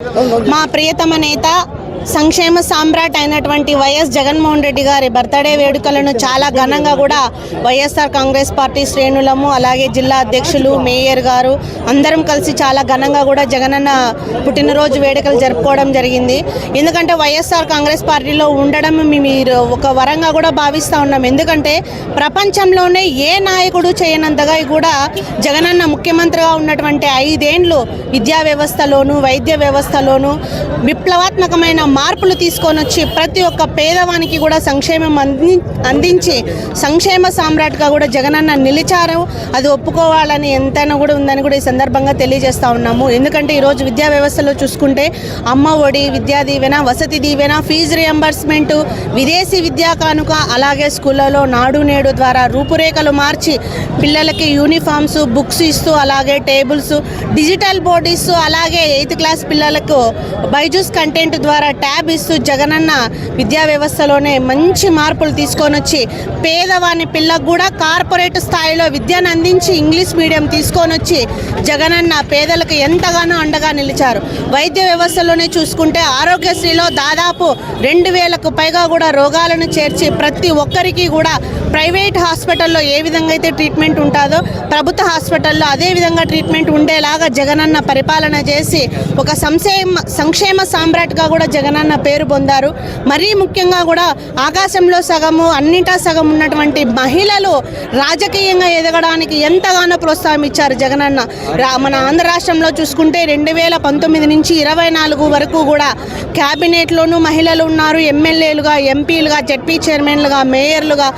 మా ప్రియతమ నేత సంక్షేమ సామ్రాట్ అయినటువంటి వైఎస్ జగన్మోహన్ రెడ్డి గారి బర్త్డే వేడుకలను చాలా ఘనంగా కూడా వైఎస్ఆర్ కాంగ్రెస్ పార్టీ శ్రేణులము అలాగే జిల్లా అధ్యక్షులు మేయర్ గారు అందరం కలిసి చాలా ఘనంగా కూడా జగనన్న పుట్టినరోజు వేడుకలు జరుపుకోవడం జరిగింది. ఎందుకంటే వైఎస్ఆర్ కాంగ్రెస్ పార్టీలో ఉండడం మీరు ఒక వరంగా కూడా భావిస్తూ ఉన్నాం. ఎందుకంటే ప్రపంచంలోనే ఏ నాయకుడు చేయనంతగా కూడా జగనన్న ముఖ్యమంత్రిగా ఉన్నటువంటి 5 ఏళ్ళు విద్యా వ్యవస్థలోను వైద్య వ్యవస్థలోను విప్లవాత్మకమైన మార్పులు తీసుకొని వచ్చి ప్రతి ఒక్క పేదవానికి కూడా సంక్షేమం అందించి సంక్షేమ సామ్రాట్గా కూడా జగనన్న నిలిచారు. అది ఒప్పుకోవాలని ఎంతైనా కూడా ఉందని కూడా ఈ సందర్భంగా తెలియజేస్తూ ఉన్నాము. ఎందుకంటే ఈరోజు విద్యా వ్యవస్థలో చూసుకుంటే అమ్మ ఒడి, విద్యా దీవెన, వసతి దీవెన, ఫీజు రియంబర్స్మెంటు, విదేశీ విద్యా కానుక, అలాగే స్కూళ్ళలో నాడు నేడు ద్వారా రూపురేఖలు మార్చి పిల్లలకి యూనిఫామ్స్, బుక్స్ ఇస్తూ అలాగే టేబుల్స్, డిజిటల్ బోర్డు ఇస్తూ అలాగే 8th క్లాస్ పిల్లలకు బైజూస్ కంటెంట్ ద్వారా ట్యాబ్ ఇస్తూ జగనన్న విద్యా వ్యవస్థలోనే మంచి మార్పులు తీసుకొని వచ్చి పేదవాని పిల్లకు కూడా కార్పొరేట్ స్థాయిలో విద్యను అందించి ఇంగ్లీష్ మీడియం తీసుకొని వచ్చి జగనన్న పేదలకు ఎంతగానో అండగా నిలిచారు. వైద్య వ్యవస్థలోనే చూసుకుంటే ఆరోగ్యశ్రీలో దాదాపు 2000కు పైగా కూడా రోగాలను చేర్చి ప్రతి ఒక్కరికి కూడా ప్రైవేట్ హాస్పిటల్లో ఏ విధంగా అయితే ట్రీట్మెంట్ ఉంటుందో ప్రభుత్వ హాస్పిటల్లో అదే విధంగా ట్రీట్మెంట్ ఉండేలాగా జగనన్న పరిపాలన చేసి ఒక సంక్షేమ సామ్రాట్గా కూడా జగనన్న పేరు పొందారు. మరీ ముఖ్యంగా కూడా ఆకాశంలో సగము అన్నింటా సగం ఉన్నటువంటి మహిళలు రాజకీయంగా ఎదగడానికి ఎంతగానో ప్రోత్సాహం ఇచ్చారు జగనన్న. మన ఆంధ్ర రాష్ట్రంలో చూసుకుంటే 2019 నుంచి 24 వరకు కూడా క్యాబినెట్లోనూ మహిళలు ఉన్నారు. ఎమ్మెల్యేలుగా, ఎంపీలుగా, జడ్పీ చైర్మన్లుగా, మేయర్లుగా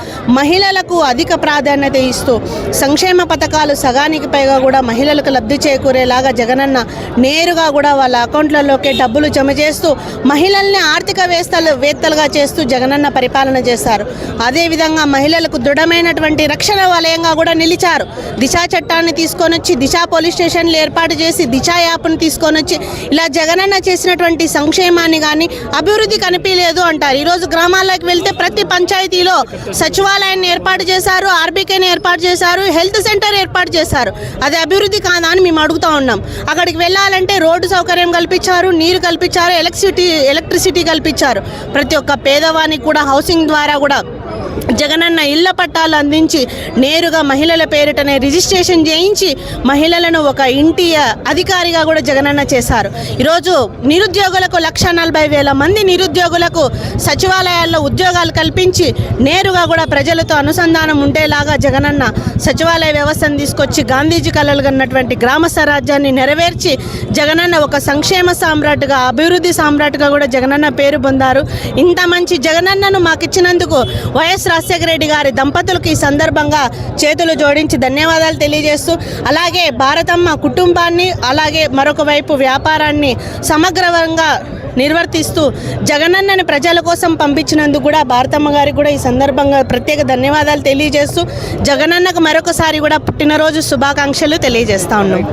మహిళలకు అధిక ప్రాధాన్యత ఇస్తూ సంక్షేమ పథకాలు సగానికి పైగా కూడా మహిళలకు లబ్ధి చేకూరేలాగా జగనన్న నేరుగా కూడా వాళ్ళ అకౌంట్లలోకి డబ్బులు జమ చేస్తూ మహిళల్ని ఆర్థిక వేత్తలుగా చేస్తూ జగనన్న పరిపాలన చేశారు. అదేవిధంగా మహిళలకు దృఢమైనటువంటి రక్షణ వలయంగా కూడా నిలిచారు. దిశా చట్టాన్ని తీసుకొని వచ్చి దిశా పోలీస్ స్టేషన్లు ఏర్పాటు చేసి దిశా యాప్ను తీసుకొని వచ్చి ఇలా జగనన్న చేసినటువంటి సంక్షేమాన్ని కానీ అభివృద్ధి కనిపించలేదు అంటారు. ఈరోజు గ్రామాల్లోకి వెళ్తే ప్రతి పంచాయతీలో సచివాలయాన్ని ఏర్పాటు చేశారు, ఆర్బీకేని ఏర్పాటు చేశారు, హెల్త్ సెంటర్ ఏర్పాటు చేశారు. అది అభివృద్ధి కాదా అని మేము అడుగుతూ ఉన్నాం. అక్కడికి వెళ్ళాలంటే రోడ్డు సౌకర్యం కల్పించారు, నీరు కల్పించారు, ఎలక్ట్రిసిటీ కల్పించారు. ప్రతి ఒక్క పేదవానికి కూడా హౌసింగ్ ద్వారా కూడా జగనన్న ఇళ్ల పట్టాలు అందించి నేరుగా మహిళల పేరిటనే రిజిస్ట్రేషన్ చేయించి మహిళలను ఒక ఇంటి అధికారిగా కూడా జగనన్న చేశారు. ఈరోజు నిరుద్యోగులకు 140,000 మంది నిరుద్యోగులకు సచివాలయాల్లో ఉద్యోగాలు కల్పించి నేరుగా కూడా ప్రజలతో అనుసంధానం ఉండేలాగా జగనన్న సచివాలయ వ్యవస్థను తీసుకొచ్చి గాంధీజీ కలలు కన్నటువంటి గ్రామ స్వరాజ్యాన్ని నెరవేర్చి జగనన్న ఒక సంక్షేమ సామ్రాట్గా, అభివృద్ధి సామ్రాట్గా కూడా జగనన్న పేరు పొందారు. ఇంత మంచి జగనన్నను మాకు ఇచ్చినందుకు వైఎస్ రాజశేఖర రెడ్డి గారి దంపతులకు ఈ సందర్భంగా చేతులు జోడించి ధన్యవాదాలు తెలియజేస్తూ అలాగే భారతమ్మ కుటుంబాన్ని అలాగే మరొక వైపు వ్యాపారాన్ని సమగ్రంగా నిర్వర్తిస్తూ జగనన్నని ప్రజల కోసం పంపించినందుకు కూడా భారతమ్మ గారికి కూడా ఈ సందర్భంగా ప్రత్యేక ధన్యవాదాలు తెలియజేస్తూ జగనన్నకు మరొకసారి కూడా పుట్టినరోజు శుభాకాంక్షలు తెలియజేస్తా ఉన్నాం.